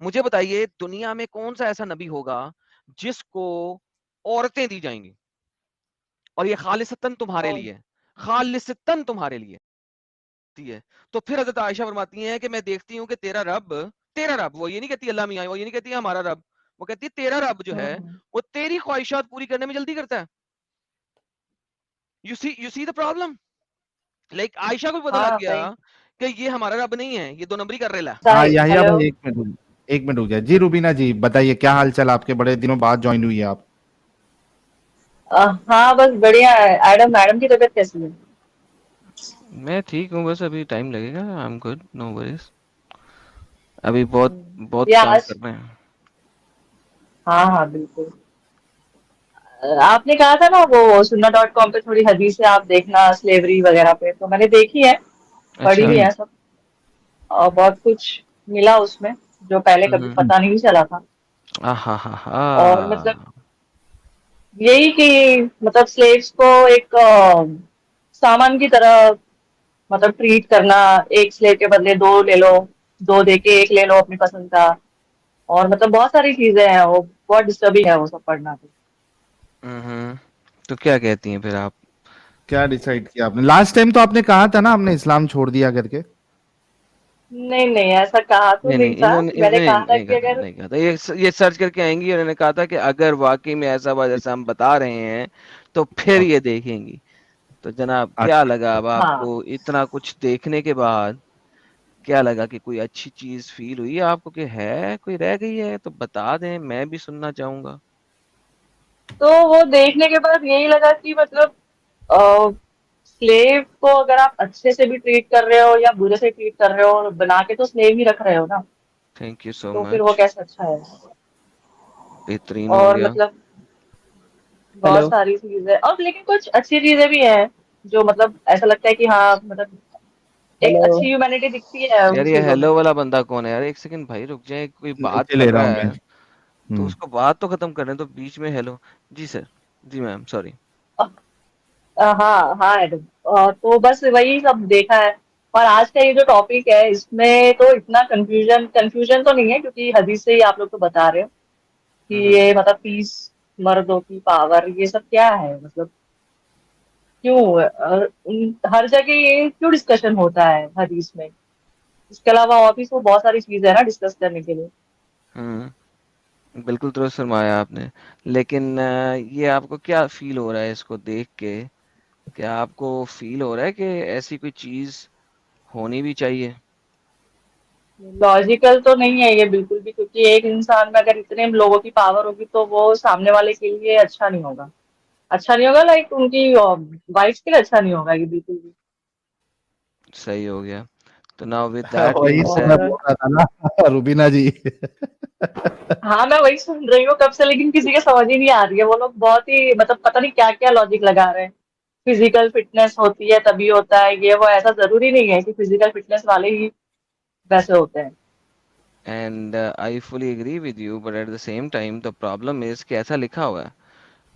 मुझे बताइए दुनिया में कौन सा ऐसा नबी होगा जिसको औरतें दी जाएंगी और ये खालिसतन तुम्हारे और लिए, खालिसतन तुम्हारे लिए है। तो फिर हजरत आयशा फरमाती हैं कि मैं देखती हूँ कि तेरा रब, वो ये नहीं कहती अल्लाह मियाँ, वो ये नहीं कहती हमारा रब, वो कहती है तेरा रब जो है हम्म, वो तेरी ख्वाहिशात पूरी करने में जल्दी करता है। You see the problem. Like Ayesha को भी पता लग हाँ गया भाई। कि ये हमारा रब नहीं है, ये दो नंबरी कर रेला। हाँ याहिया हेलो। भाई, 1 मिनट, 1 मिनट हो गया जी। रूबीना जी बताइए, क्या हाल चाल आपके? बड़े दिनों बाद ज्वाइन हुई है आप। हाँ बस बढ़िया है। एडम, मैडम की तबीयत कैसी है? मैं ठीक हूँ, बस अभी टाइम लगेगा। I am good, no worries. अभी बहुत बहुत या काम आज। कर रहे हैं। हाँ हाँ बिल्कुल। आपने कहा था ना वो सुन्ना.com पे थोड़ी हदीसें आप देखना स्लेवरी वगैरह पे, तो मैंने देखी है, पढ़ी अच्छा। भी है सब। और बहुत कुछ मिला उसमें जो पहले कभी हम्म। पता नहीं चला था। हा हा हा। और मतलब यही कि मतलब स्लेव्स को एक सामान की तरह मतलब ट्रीट करना। एक स्लेव के बदले दो ले लो, दो देके एक ले लो अपनी पसंद का। और मतलब बहुत सारी चीजें हैं, वो बहुत डिस्टर्बिंग है वो सब पढ़ना तो। हम्म। तो क्या कहती हैं फिर आप? क्या डिसाइड किया आपने? लास्ट टाइम तो आपने कहा था ना हमने इस्लाम छोड़ दिया करके। नहीं नहीं, ऐसा कहा तो नहीं नहीं नहीं, था। इन्होंने मैंने नहीं कहा था नहीं कि कहा था, अगर नहीं कहा था। ये सर्च करके आएंगी और इन्होंने कहा था कि अगर वाकई में ऐसा हुआ जैसा हम बता रहे हैं तो फिर ये देखेंगी। तो जनाब क्या अच्छा। लगा अब हाँ। आपको इतना कुछ देखने के बाद? क्या लगा कि कोई अच्छी चीज फील हुई है आपको कि है कोई रह गई है तो बता दें, मैं भी सुनना चाहूंगा। तो वो देखने के बाद यही लगा कि मतलब स्लेव को अगर आप अच्छे से भी ट्रीट कर रहे हो या बुरे से ट्रीट कर रहे हो, बना के तो स्लेव ही रख रहे हो ना। थैंक यू सो तो फिर वो मच। कैसे अच्छा है? बेहतरीन हो और गया। मतलब बहुत हेलो। सारी चीजें, और लेकिन कुछ अच्छी चीजें भी हैं जो मतलब ऐसा लगता है कि हाँ मतलब एक हेलो। अच्छी ह्यूमैनिटी दिखती है उन यार ये चीजों में। हेलो वाला बंदा कौन है यार? एक सेकंड भाई, रुक जाए, कोई बात नीचे कर ले रहा रहा हूँ मैं। है तो उसको बात तो खत्म करने तो बीच में हेलो। जी सर। जी मैम, सॉरी। हाँ हाँ एडम। तो बस वही सब देखा है। और आज का ये जो टॉपिक है इसमें तो इतना कंफ्यूजन कंफ्यूजन तो नहीं है, क्योंकि हदीस से ही आप लोग तो बता रहे हो कि हम्म। ये मतलब पीस, मर्दों की पावर, ये सब क्या है मतलब? क्यों हर जगह ये क्यों डिस्कशन होता है हदीस में? इसके अलावा और भी तो बहुत सारी चीजें है ना डिस्कस करने के लिए। बिल्कुल दुरुस्त फरमाया आपने। लेकिन ये आपको क्या फील हो रहा है इसको देख के? क्या आपको फील हो रहा है कि ऐसी कोई चीज होनी भी चाहिए? लॉजिकल तो नहीं है ये बिल्कुल भी, क्योंकि एक इंसान में अगर इतने लोगों की पावर होगी तो वो सामने वाले के लिए अच्छा नहीं होगा। अच्छा नहीं होगा, लाइक उनकी वाइफ के लिए अच्छा नहीं होगा ये बिल्कुल भी। सही हो गया। तो नाउ विद दैट वही बीइंग तो मैं सेड। और बोल रहा था ना रुबीना जी। हाँ, मैं वही सुन रही हूँ कब से, लेकिन किसी के समझ ही नहीं आ रही है। वो लोग बहुत ही मतलब पता नहीं क्या क्या लॉजिक लगा रहे हैं। फिजिकल फिटनेस होती है तभी होता है ये वो, ऐसा जरूरी नहीं है कि फिजिकल फिटनेस वाले ही वैसे होते हैं। And I fully agree with you, but at the same time the problem is कि ऐसा लिखा हुआ है।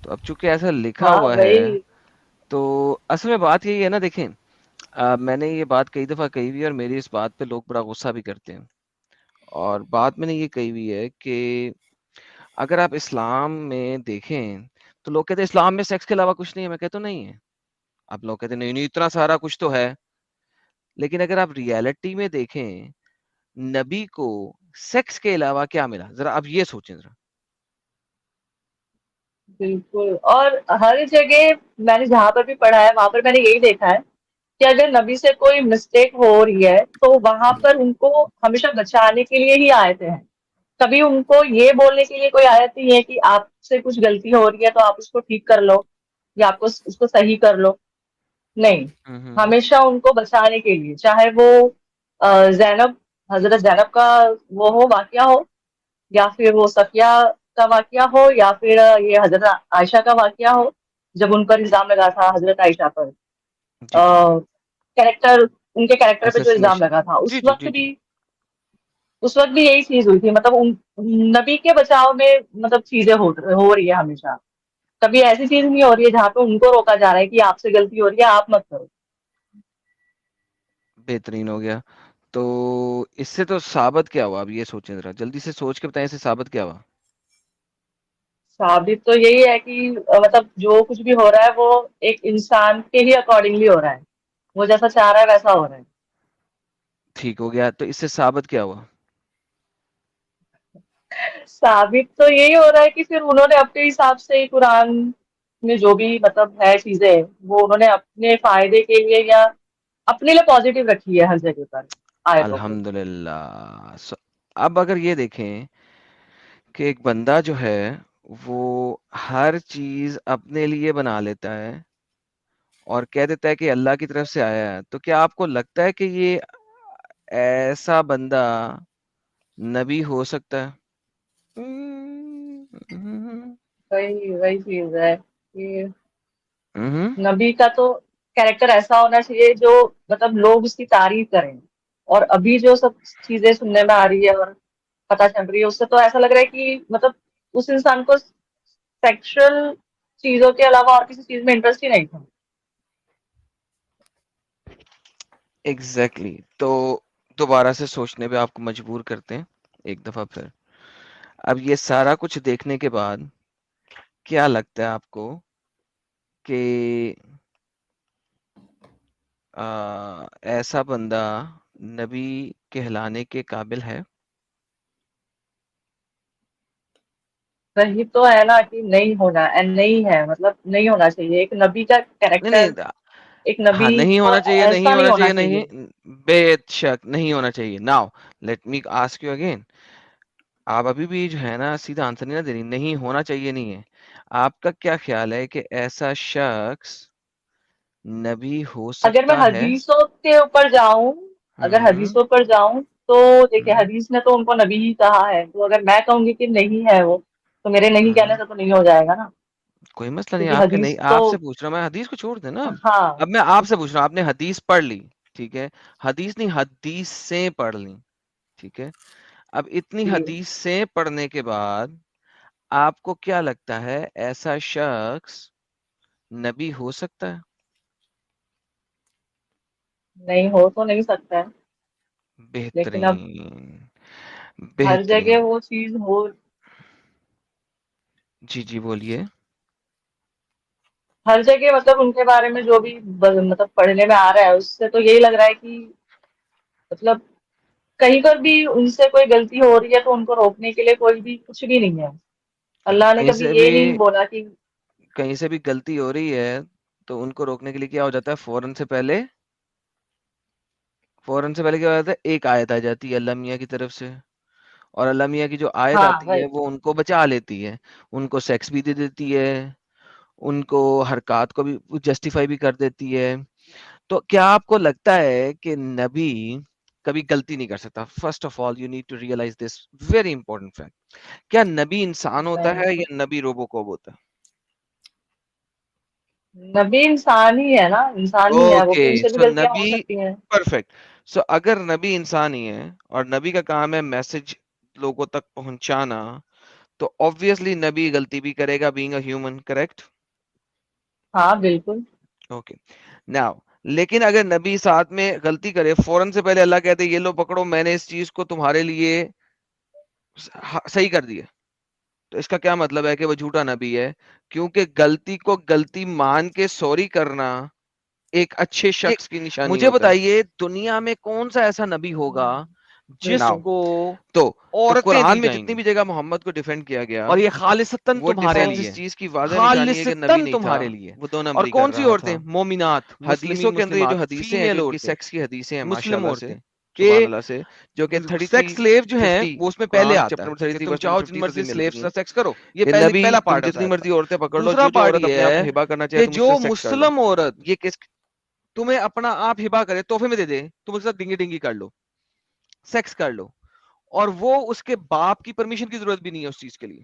तो अब चूंकि ऐसा लिखा हाँ हुआ है वही। तो असल में बात यही है ना, देखें, मैंने ये बात कई दफा कही हुई है और मेरी इस बात पे लोग बड़ा गुस्सा भी करते हैं। और बात मैंने ये कही हुई है कि अगर आप इस्लाम में देखें तो लोग कहते हैं इस्लाम में सेक्स के अलावा कुछ नहीं है। मैं कहता हूँ नहीं है। आप लोग कहते हैं नहीं नहीं, इतना सारा कुछ तो है। लेकिन अगर आप रियलिटी में देखें, नबी को सेक्स के अलावा क्या मिला, जरा आप ये सोचें जरा। बिल्कुल। और हर जगह मैंने जहां पर भी पढ़ा है वहां पर मैंने यही देखा है कि अगर नबी से कोई मिस्टेक हो रही है तो वहां पर उनको हमेशा बचाने के लिए ही आयतें हैं। कभी उनको ये बोलने के लिए कोई आयत नहीं है कि आपसे कुछ गलती हो रही है तो आप उसको ठीक कर लो या आपको उसको सही कर लो। नहीं, हम्म। हमेशा उनको बचाने के लिए, चाहे वो जैनब, हजरत जैनब का वो हो वाकया हो, या फिर वो सफिया का वाकया हो, या फिर ये हजरत आयशा का वाकया हो जब उन पर इल्जाम लगा था हजरत आयशा पर। जी जी जी। कैरेक्टर, उनके कैरेक्टर पे जो इल्जाम असैसिनेशन। लगा था जी जी जी जी। उस वक्त भी यही चीज हुई थी। मतलब उन नबी के बचाव में मतलब चीजें हो रही है हमेशा। कभी ऐसी चीज नहीं हो रही है जहाँ पे उनको रोका जा रहा है कि आपसे गलती हो रही है आप मत करो। बेहतरीन हो गया। तो इससे तो साबित क्या हुआ? अब ये सोचें जरा, जल्दी से सोच के बताएं, इससे साबित क्या हुआ? साबित तो यही है कि मतलब जो कुछ भी हो रहा है वो एक इंसान के ही अकॉर्डिंगली हो रहा है, वो जैसा चाह रहा है वैसा हो रहा है। ठीक हो गया, तो इससे साबित क्या हुआ? साबित तो यही हो रहा है कि फिर उन्होंने अपने हिसाब से ही कुरान में जो भी मतलब है चीजें, वो उन्होंने अपने फायदे के लिए या अपने लिए पॉजिटिव रखी है हर जगह पर आयतों को। अल्हम्दुलिल्लाह। अब अगर ये देखें कि एक बंदा जो है वो हर चीज अपने लिए बना लेता है और कह देता है कि अल्लाह की तरफ से आया है, तो क्या आपको लगता है कि ये ऐसा बंदा नबी हो सकता है? हम्म। वही वही चीज है कि हम्म। नबी का तो कैरेक्टर ऐसा होना चाहिए जो मतलब लोग उसकी तारीफ करें। और अभी जो सब चीजें सुनने में आ रही है और पता चल रही है, उससे तो ऐसा लग रहा है कि मतलब उस इंसान को सेक्सुअल चीजों के अलावा और किसी चीज में इंटरेस्ट ही नहीं था। Exactly exactly. तो दोबारा से सोचने पे आपको मजबूर करते हैं एक दफा फिर। अब ये सारा कुछ देखने के बाद क्या लगता है आपको कि ऐसा बंदा नबी कहलाने के काबिल है? वही तो है ना कि नहीं होना नहीं है, मतलब नहीं होना चाहिए एक नबी का नहीं नहीं कैरेक्टर। एक नबी हाँ, नहीं को होना चाहिए, नहीं ऐसा नहीं होना होना चाहिए, नहीं, चाहिए। बेशक नहीं होना चाहिए। Now let me ask you again. आप अभी भी जो है ना सीधा आंसर नहीं ना दे रही, नहीं होना चाहिए नहीं है। आपका क्या ख्याल है कि ऐसा शख्स नबी हो अगर मैं सकता है? हदीसों के ऊपर जाऊं, अगर हम्म। हदीसों पर जाऊं तो देखिए हम्म। हदीस ने तो उनको नबी ही कहा है, तो अगर मैं कहूंगी कि नहीं है वो, तो मेरे नहीं कहने हम्म। से तो नहीं हो जाएगा ना। कोई मसला नहीं, क्योंकि आपके नहीं, हदीस तो आपसे पूछ रहा हूँ मैं, हदीस को छोड़ दे ना अब। हाँ। अब मैं आपसे पूछ रहा हूँ, आपने हदीस पढ़ ली, ठीक है, हदीस नहीं हदीस से पढ़ ली, ठीक है। अब इतनी जी हदीस से पढ़ने के बाद आपको क्या लगता है ऐसा शख्स नबी हो सकता है? नहीं हो तो नहीं सकता है, लेकिन अब बेहतरीन, हर बेहतरीन। जगह वो चीज हो। जी जी बोलिए। हर जगह मतलब उनके बारे में जो भी मतलब पढ़ने में आ रहा है उससे तो यही लग रहा है कि मतलब कहीं पर भी उनसे कोई गलती हो रही है तो उनको रोकने के लिए कोई भी कुछ भी नहीं है। अल्लाह ने कहीं कभी से ये भी, नहीं बोला कि कहीं से भी गलती हो रही है तो उनको रोकने के लिए क्या हो जाता है? फौरन से पहले, फौरन से पहले क्या हो जाता है? एक आयत आ जाती है अल्लाह मियाँ की तरफ से, और अल्लाह मियाँ की जो आयत हाँ आती है वही। वो उनको बचा लेती है, उनको सेक्स भी दे देती है, उनको हरकत को भी जस्टिफाई भी कर देती है। तो क्या आपको लगता है कि नबी कभी गलती नहीं कर सकता? First of all you need to realize this very important fact. क्या नबी इंसान होता नहीं है तो या नबी रोबोकॉप होता है? नबी इंसान ही है ना, इंसान ही है वो, ओके, फिर उनसे भी सो गलतियां हो नबी, सकती हैं। परफेक्ट। सो अगर नबी इंसान ही है और नबी का काम है मैसेज लोगों तक पहुंचाना, तो ऑब्वियसली नबी गलती भी करेगा, बीइंग अ ह्यूमन, करेक्ट? हाँ बिल्कुल। ओके, नाउ लेकिन अगर नबी साथ में गलती करे, फौरन से पहले अल्लाह कहते ये लो पकड़ो, मैंने इस चीज को तुम्हारे लिए सही कर दिया, तो इसका क्या मतलब है कि वो झूठा नबी है? क्योंकि गलती को गलती मान के सॉरी करना एक अच्छे ये शख्स की निशानी मुझे होता है। बताइए दुनिया में कौन सा ऐसा नबी होगा नाउ जिसको तो तो औरतें कुरान दी में जितनी जाएंगी भी जगह मोहम्मद को डिफेंड किया गया, और ये खालिसतन वो तुम्हारे डिफेंस इस लिए, चीज की वाज़ह निशानी है कि नबी खालिसतन नहीं था, तुम्हारे लिए। वो दो और नंबरी कर कौन सी रहा औरतें? था। मोमिनात, हदीसों मुस्लिमीन के अंदर ये जो मुस्लिमात, हदीसें हैं, जो फीमेल इनकी औरतें, सेक्स की हदीसें हैं मुस्लिम माशाल्लाह से, औरतें के सुभान अल्लाह से, जो कि सेक्स 33 स्लेव जो हैं 50, वो उसमें पहले कुरान आता चैप्टर है नंबर कि 33 तुम वर्स नंबर चाहो जिन 50 से भी मर्जी स्लेव मिलती से है सेक्स करो। ये कि पहले नबी, पहला तुम पार्ट आता जितनी है मर्जी औरतें पकड़ लो, दूसरा जो जो पार्ट औरत ये अपने आप को है हिबा करना चाहे कि तुम जो उससे सेक्स कर लो। मुस्लिम औरत ये किस तुम्हें अपना आप हिबा करे तोहफे में दे दे, तुम उसके साथ डिंगी डिंगी कर लो, सेक्स कर लो, और वो उसके बाप की परमिशन की जरूरत भी नहीं है उस चीज के लिए।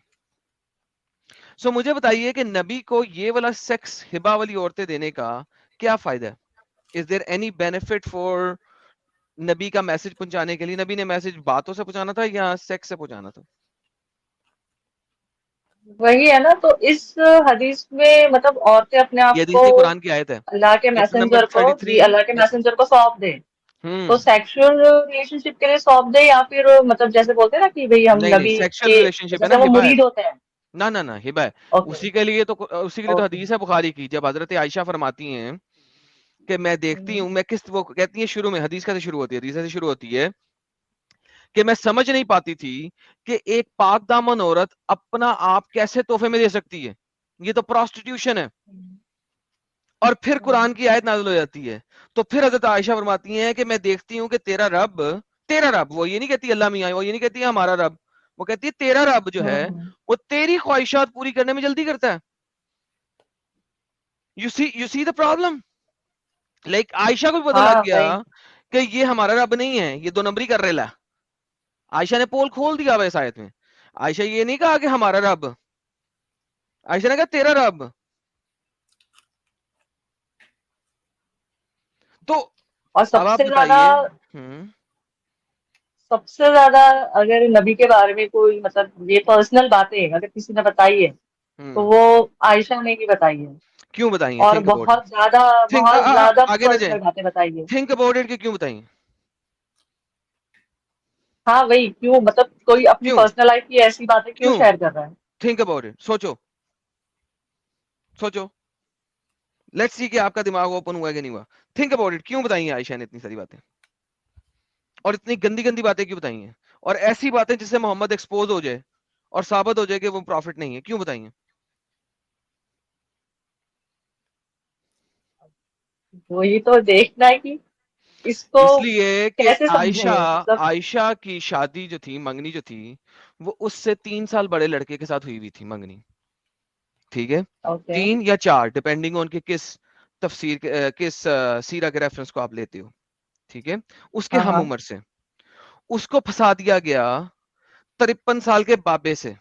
सो मुझे बताइए कि नबी को ये वाला सेक्स हिबा वाली औरतें देने का क्या फायदा है? Is there any benefit for नबी का मैसेज पहुंचाने के लिए? नबी ने मैसेज बातों से पहुंचाना था या सेक्स से पहुंचाना था? वही है ना, तो इस हदीस में मतलब औरतें अपने आप ये को हदीस नहीं, कुरान की आयत है, अल्लाह के चैप्टर नंबर मैसेंजर को, जी 33। अल्लाह के मैसेंजर को सौंप दें। तो सेक्सुअल रिलेशनशिप के लिए सौंप दे, या फिर मतलब जैसे बोलते हैं ना कि भाई हम नहीं नहीं, नबी सेक्सुअल के, रिलेशनशिप है ना, जैसे वो हिबा है। मुरीद होते हैं। ना ना ना, हिबा है। ओके। उसी के लिए तो ओके। हदीस है बुखारी की, जब हजरत आयशा फरमाती हैं कि मैं देखती हूँ, मैं किस, वो कहती है शुरू में, हदीस कैसे शुरू होती है, हदीस ऐसे शुरू होती है कि मैं समझ नहीं पाती थी कि एक पाक दामन औरत अपना आप कैसे तोहफे में दे सकती है, ये तो प्रोस्टिट्यूशन है। और फिर कुरान की आयत नाज़िल हो जाती है। तो फिर हजरत आयशा फरमाती हैं कि मैं देखती हूँ कि तेरा रब, वो ये नहीं कहती अल्लाह मियाँ, वो ये नहीं कहती हमारा रब, वो कहती है तेरा रब जो है वो तेरी ख्वाहिशात पूरी करने में जल्दी करता है। You see the problem. Like Ayesha को भी पता लग हाँ गया भाई। कि ये हमारा रब नहीं है, ये दो नंबरी कर रेला। आयशा ने पोल खोल दिया वह इस आयत में। आयशा ये नहीं कहा कि हमारा रब, आयशा ने कहा तेरा रब। तो और अब आप सबसे ज्यादा, बताइए। सबसे ज्यादा अगर नबी के बारे में कोई मतलब ये पर्सनल बातें अगर किसी ने बताई है, तो हम्म वो आयशा ने ही बताई है। क्यों बताइए, और थिंक अबाउट इट। थिंक, बहुत ज्यादा आगे ना जाए, पर्सनल बातें बताई है। थिंक अबाउट इट कि क्यों बताइए। हाँ वही, क्यों मतलब कोई अपनी क्यों पर्सनल लाइफ की ऐसी बातें क्यों क्यों शेयर कर रहा है? थिंक अबाउट इट, सोचो सोचो। लेट्स सी कि आपका दिमाग ओपन हुआ है कि नहीं हुआ। थिंक अबाउट इट, क्यों बताई है आयशा ने इतनी सारी बातें, और इतनी गंदी गंदी बातें क्यों बताई हैं, और ऐसी बातें जिससे मोहम्मद एक्सपोज हो जाए और साबित हो जाए कि वो प्रॉफिट नहीं है, क्यों बताई हैं। वही तो देखना है कि इसको इसलिए कि कैसे आयशा समझे मतलब। आयशा की शादी जो थी, मंगनी जो थी, वो उससे 3 साल बड़े लड़के के साथ हुई हुई थी मंगनी। ठीक है, ओके। 3 या 4 डिपेंडिंग ऑन कि किस तफसीर किस सीरा के रेफरेंस को आप लेते हो। ठीक है, उसके हाँ हम हाँ। उम्र से उसको फंसा दिया गया 53 साल के बाबे से।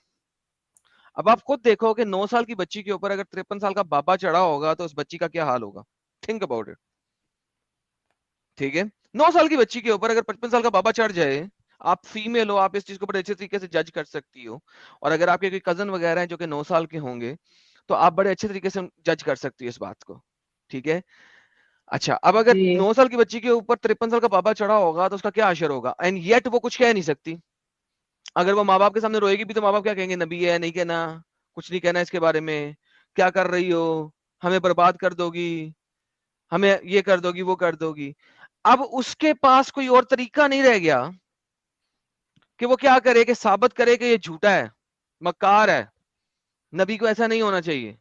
अब आप खुद देखो कि 9 साल की बच्ची के ऊपर अगर 53 साल का बाबा चढ़ा होगा तो उस बच्ची का क्या हाल होगा। Think about it. ठीक है, 9 साल की बच्ची के ऊपर अगर 55 साल का बाबा चढ़ जाए, आप फीमेल हो, आप इस चीज को बड़े अच्छे तरीके से जज कर सकती हो। और अगर आपके कोई कजन वगैरह हैं जो कि 9 साल के होंगे, तो आप बड़े अच्छे तरीके से जज कर सकती हो इस बात को। ठीक है, अच्छा, अब अगर जी। 9 साल की बच्ची के ऊपर 53 साल का बाबा चढ़ा होगा तो उसका क्या असर होगा, एंड येट वो कुछ कह नहीं सकती। अगर वो माँ बाप के सामने रोएगी भी तो माँ बाप क्या कहेंगे, नबी है, नहीं कहना, कुछ नहीं कहना इसके बारे में, क्या कर रही हो, हमें बर्बाद कर दोगी, हमें ये कर दोगी, वो कर दोगी। अब उसके पास कोई और तरीका नहीं रह गया कि वो क्या करे, कि साबित करे कि ये झूठा है, मक्कार है, नबी को ऐसा नहीं होना चाहिए।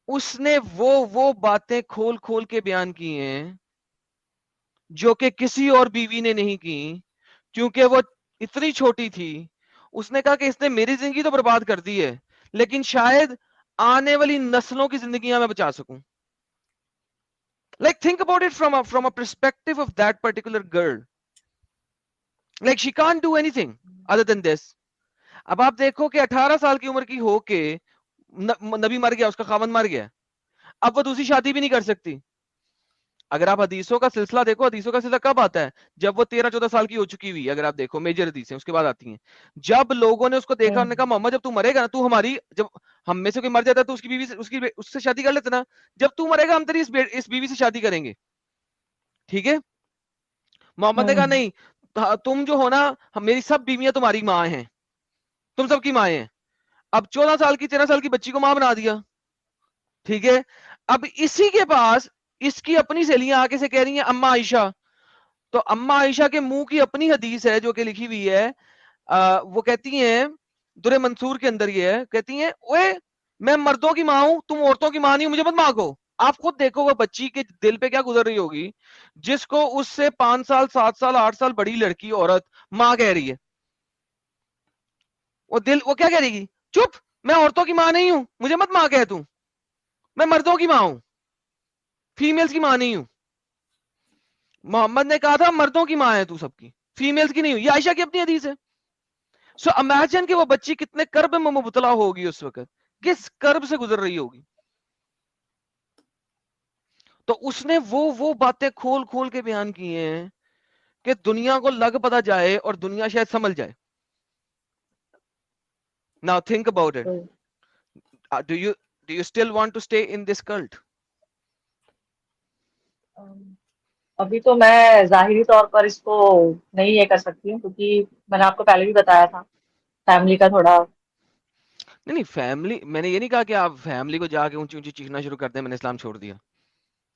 उसने वो बातें खोल खोल के बयान की हैं जो कि किसी और बीवी ने नहीं की, क्योंकि वो इतनी छोटी थी। उसने कहा कि इसने मेरी जिंदगी तो बर्बाद कर दी है, लेकिन शायद आने वाली नस्लों की जिंदगियां मैं बचा सकूं। Like think about it from a perspective of that particular girl. Like she can't do anything other than this. अब आप देखो कि 18 साल की उम्र की हो के नबी मर गया, उसका खामन मर गया, अब वो दूसरी शादी भी नहीं कर सकती। अगर आप हदीसों का सिलसिला देखो, हदीसों का सिलसिला कब आता है, जब वो 13-14 साल की हो चुकी हुई, अगर आप देखो मेजर हदीसें उसके बाद आती हैं। जब लोगों ने उसको देखा, उन्होंने कहा मोहम्मद जब तू मरेगा ना, तू हमारी, जब हम में से कोई मर जाता है तो उसकी बीवी से, उससे शादी कर लेते ना, जब तू मरेगा हम तेरी इस बीवी से शादी करेंगे। ठीक है, मोहम्मद ने कहा हम्म। नहीं, तुम जो हो ना, मेरी सब बीवियां तुम्हारी माँ हैं, तुम सबकी माँ हैं। अब 14 साल की, 13 साल की बच्ची को मां बना दिया। ठीक है, अब इसी के पास इसकी अपनी सहेलियां आके से कह रही हैं अम्मा आयशा। तो अम्मा आयशा के मुंह की अपनी हदीस है जो कि लिखी हुई है, वो कहती हैं, दुरे मंसूर के अंदर ये है, कहती हैं ओए, मैं मर्दों की मां हूं, तुम औरतों की मां नहीं, मुझे मत मांगो। आप खुद देखो वो बच्ची के दिल पे क्या गुजर रही होगी, जिसको उससे 5 साल, 7 साल, 8 साल बड़ी लड़की औरत मां कह रही है। वो क्या कह रही, चुप, मैं औरतों की मां नहीं हूं, मुझे मत मां कह तू, मैं मर्दों की मां हूं, फीमेल्स की मां नहीं हूं। मोहम्मद ने कहा था मर्दों की मां है तू सबकी, फीमेल्स की नहीं हुई। ये आयशा की अपनी हदीस है। सो इमेजिन कि वो बच्ची कितने कर्ब में मुबतला होगी उस वक्त, किस कर्ब से गुजर रही होगी। तो उसने वो बातें खोल खोल के बयान की हैं कि दुनिया को लग पता जाए और दुनिया शायद समझ जाए। Now think about it, do you still want to stay in this cult? अभी तो मैं ज़ाहिरी तौर पर इसको नहीं ये कर सकती हूँ, क्योंकि मैंने आपको पहले भी बताया था, फैमिली का थोड़ा। नहीं नहीं, फैमिली मैंने ये नहीं कहा कि आप फैमिली को जाके ऊंची ऊंची चीखना शुरू कर दें, मैंने इस्लाम छोड़ दिया।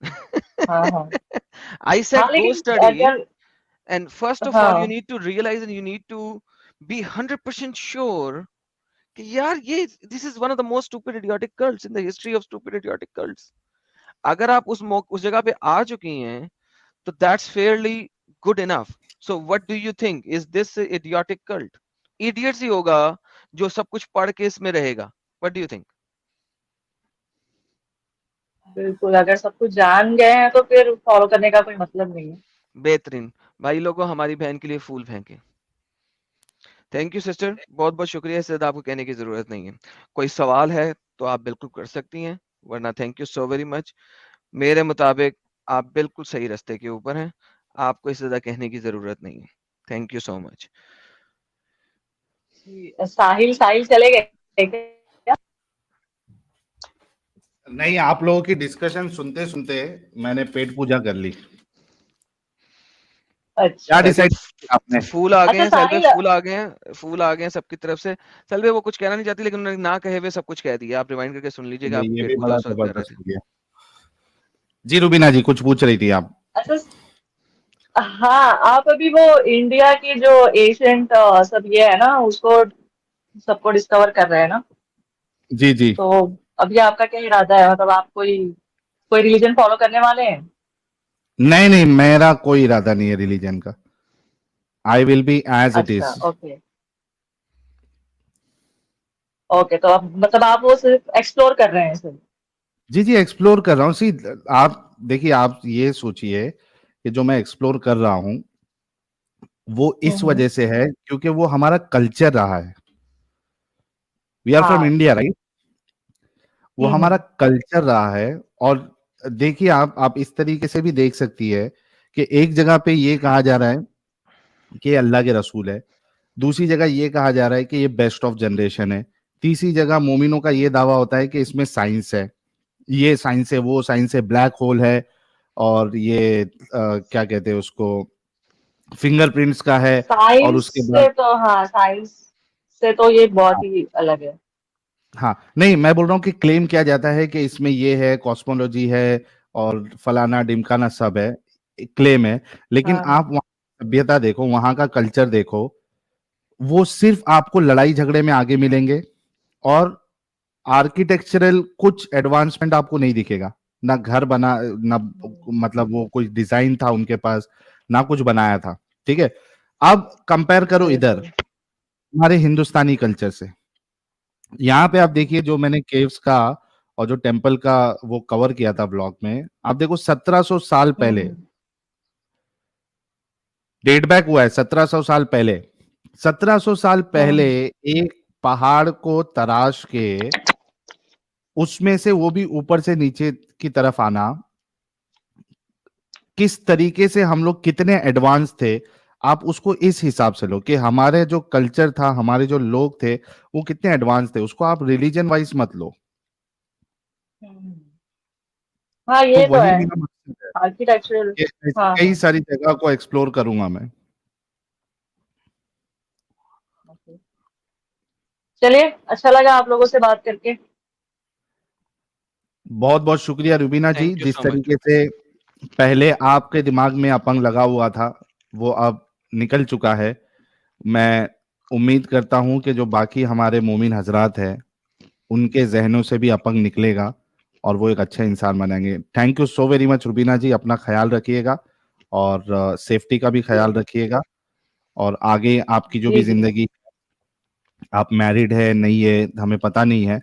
हाँ, हाँ। I हाँ, said go लेकिन study, अगर and first of all you हाँ, need to realize and you need to be 100% sure कि यार ये this is one of the most stupid idiotic cults in the history of stupid idiotic cults. अगर आप उस जगह पे आ चुकी हैं तो that's fairly good enough. So what do you think? Is this a idiotic cult? Idiots ही होगा जो सब कुछ पढ़ के इसमें रहेगा. What do you think? बिल्कुल, अगर सब कुछ जान गए हैं तो फिर फॉलो करने का कोई मतलब नहीं है। बेहतरीन भाई लोगों, हमारी बहन के लिए फूल फेंके। थैंक यू सिस्टर, बहुत बहुत शुक्रिया, इससे ज़्यादा आपको कहने की ज़रूरत नहीं है। कोई सवाल है तो आप बिल्कुल कर सकती हैं, वरना thank you so very much. मेरे मुताबिक आप बिल्कुल सही रास्ते के ऊपर हैं, आपको इससे ज़्यादा कहने की ज़रूरत नहीं है। Thank you so much. जी, साहिल साहिल चले गए क्या? नहीं, आप लोगों की डिस्कशन सुनते सुनते मैंने पेट पूजा कर ली। क्या अच्छा। सेल्वे डिसाइड आपने? फूल आ गए अच्छा हैं, सेल्वे साहिल, फूल आ गए हैं, फूल आ गए हैं सबकी तरफ से। सेल्वे वो कुछ कहना नहीं चाहती, लेकिन उन्होंने ना कहे हुए सब कुछ कह दिया। आप रिवाइंड करके सुन लीजिएगा, आप ये पेट भी पूजा बड़ा उस वक्त कर रहे जबरदस्त थे। हो गया। जी रुबीना जी, कुछ पूछ रही थी आप? अच्छा हाँ, आप अभी वो इंडिया की जो एशियंट सब ये है ना, उसको सबको डिस्कवर कर रहे हैं ना, जी जी। तो अभी आपका क्या इरादा है? मतलब आप कोई कोई रिलीजन फॉलो करने वाले हैं? नहीं नहीं, मेरा कोई इरादा नहीं है रिलीजन का। I will be as it अच्छा, इज। ओके। ओके, तो अब मतलब आप वो सिर्फ एक्सप्लोर कर रहे हैं सिर्फ। जी जी, एक्सप्लोर कर रहा हूँ। सी, आप देखिए, आप ये सोचिए कि जो मैं एक्सप्लोर कर रहा हूँ वो इस हम्म। वजह से है क्योंकि वो हमारा कल्चर रहा है। वी आर फ्रॉम हाँ। India, right? वो हमारा हम्म। कल्चर रहा है। और देखिए, आप इस तरीके से भी देख सकती है कि एक जगह पे ये कहा जा रहा है कि ये अल्लाह के रसूल है, दूसरी जगह ये कहा जा रहा है कि ये बेस्ट ऑफ जनरेशन है, तीसरी जगह मोमिनों का ये दावा होता है कि इसमें साइंस है, ये साइंस है, वो साइंस है, ब्लैक होल है, और ये क्या कहते हैं उसको, फिंगरप्रिंट्स का है। और साइंस उसके से बाद, तो हाँ, साइंस से तो ये बहुत ही अलग है। हाँ नहीं, मैं बोल रहा हूँ कि क्लेम किया जाता है कि इसमें ये है, कॉस्मोलॉजी है, और फलाना डिमकाना सब है, क्लेम है। लेकिन हाँ, आप वहाँ सभ्यता देखो, वहां का कल्चर देखो, वो सिर्फ आपको लड़ाई झगड़े में आगे मिलेंगे, और आर्किटेक्चरल कुछ एडवांसमेंट आपको नहीं दिखेगा। ना घर बना, ना मतलब वो कोई डिजाइन था उनके पास, ना कुछ बनाया था। ठीक है, अब कंपेयर करो इधर बिल्कुल। हमारे हिंदुस्तानी कल्चर से। यहाँ पे आप देखिए, जो मैंने केव्स का और जो टेम्पल का वो कवर किया था ब्लॉग में, आप देखो 1700 साल पहले हम्म। डेट बैक हुआ है, 1700 साल पहले। 1700 साल पहले हम्म। एक पहाड़ को तराश के उसमें से वो भी ऊपर से नीचे की तरफ आना, किस तरीके से हम लोग कितने एडवांस थे, आप उसको इस हिसाब से लो कि हमारे जो कल्चर था, हमारे जो लोग थे, वो कितने एडवांस थे। उसको आप रिलीजन वाइज मत लो। हम्म। हाँ, तो ये तो वही है। मेरा मकसद है आर्किटेक्चरल। कि ऐसी हाँ, कई हाँ। सारी जगह को एक्सप्लोर करूंगा मैं। ओके। चलिए, अच्छा लगा आप लोगों से बात करके। बहुत बहुत शुक्रिया रुबीना जी, थैंक यू जिस सो मच। तरीके से पहले आपके दिमाग में अपंग लगा हुआ था, वो अब निकल चुका है। मैं उम्मीद करता हूं कि जो बाकी हमारे मोमिन हजरात हैं, उनके जहनों से भी अपंग निकलेगा और वो एक अच्छा इंसान बनेंगे। Thank you so very much Rubina ji, अपना ख्याल रखिएगा, और सेफ्टी का भी जी, ख्याल रखिएगा। और आगे आपकी जो भी जी, जी। जिंदगी, आप मैरिड है नहीं है हमें पता नहीं है,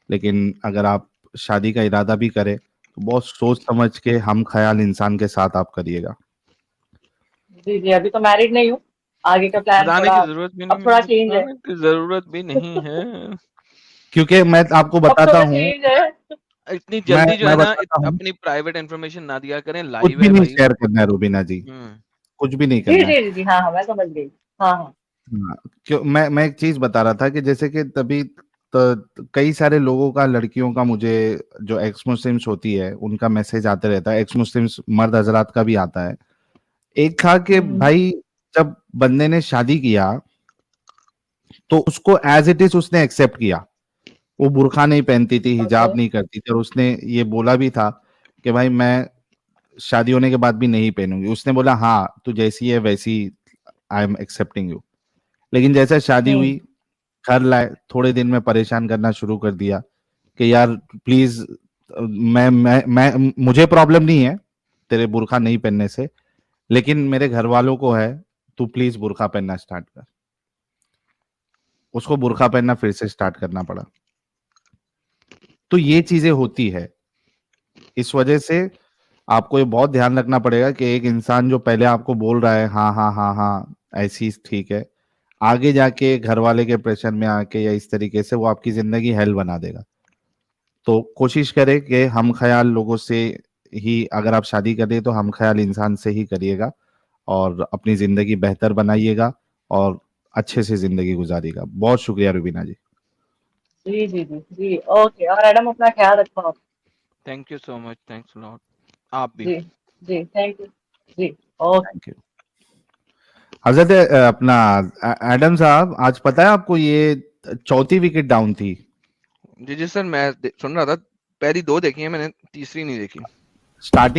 लेकिन अगर आप शादी का इरादा भी करें तो बहुत सोच समझ के हम ख्याल इंसान के साथ आप करिएगा। जी, जी, अभी तो मैरिड नहीं हूँ। आगे का प्लान बताने थोड़ा, की जरूरत भी अब नहीं थोड़ा है, चेंज है। बताने की जरूरत भी नहीं है। क्योंकि मैं आपको अब बताता थोड़ा हूँ, चेंज है। इतनी जल्दी जो है मैं ना बताता हूँ, अपनी प्राइवेट इंफॉर्मेशन ना दिया करें, कुछ लाइव भी है नहीं भाई। शेयर करना है रुबीना जी, हम्म। कुछ भी नहीं जी, करना है। जी, जी, हाँ, हाँ, मैं समझ गई। हाँ, हाँ। हाँ, क्यों, मैं एक चीज बता रहा था कि जैसे कि तभी तो कई सारे लोगों का, लड़कियों का मुझे, जो एक्स मुस्लिम्स होती है उनका मैसेज आते रहता है, एक्स मुस्लिम्स मर्द हजरात का भी आता है। एक था कि भाई जब बंदे ने शादी किया तो उसको एज इट इज उसने एक्सेप्ट किया। वो बुर्का नहीं पहनती थी, हिजाब नहीं करती थी, और उसने ये बोला भी था कि भाई मैं शादी होने के बाद भी नहीं पहनूंगी। उसने बोला हाँ तू जैसी है वैसी, आई एम एक्सेप्टिंग यू। लेकिन जैसे शादी हुई, घर लाए, थोड़े दिन में परेशान करना शुरू कर दिया कि यार प्लीज, मैं मुझे प्रॉब्लम नहीं है तेरे बुर्का नहीं पहनने से, लेकिन मेरे घर वालों को है, तू प्लीज बुर्का पहनना स्टार्ट कर। उसको बुर्का पहनना फिर से स्टार्ट करना पड़ा। तो ये चीजें होती है। इस वजह से आपको ये बहुत ध्यान रखना पड़ेगा कि एक इंसान जो पहले आपको बोल रहा है हाँ हाँ हाँ हाँ ऐसी ठीक है, आगे जाके घर वाले के प्रेशर में आके या इस तरीके से वो आपकी जिंदगी हेल बना देगा। तो कोशिश करें कि हम ख्याल लोगों से ही, अगर आप शादी करें तो हम ख्याल इंसान से ही करिएगा और अपनी जिंदगी बेहतर बनाइएगा और अच्छे से जिंदगी गुजारिएगा। बहुत शुक्रिया रुबीना जी। जी जी जी जी, ओके। और एडम अपना ख्याल रखो आप। Thank you so much, thanks lot. आप भी। जी जी, थैंक यू जी, ओके। Thank you. हजरत अपना एडम साहब, आज पता है आपको ये 4थी विकेट डाउन थी? जी जी सर, मैं सुन रहा था। पहली 2 देखी है मैंने, तीसरी नहीं देखी। स्टार्टिंग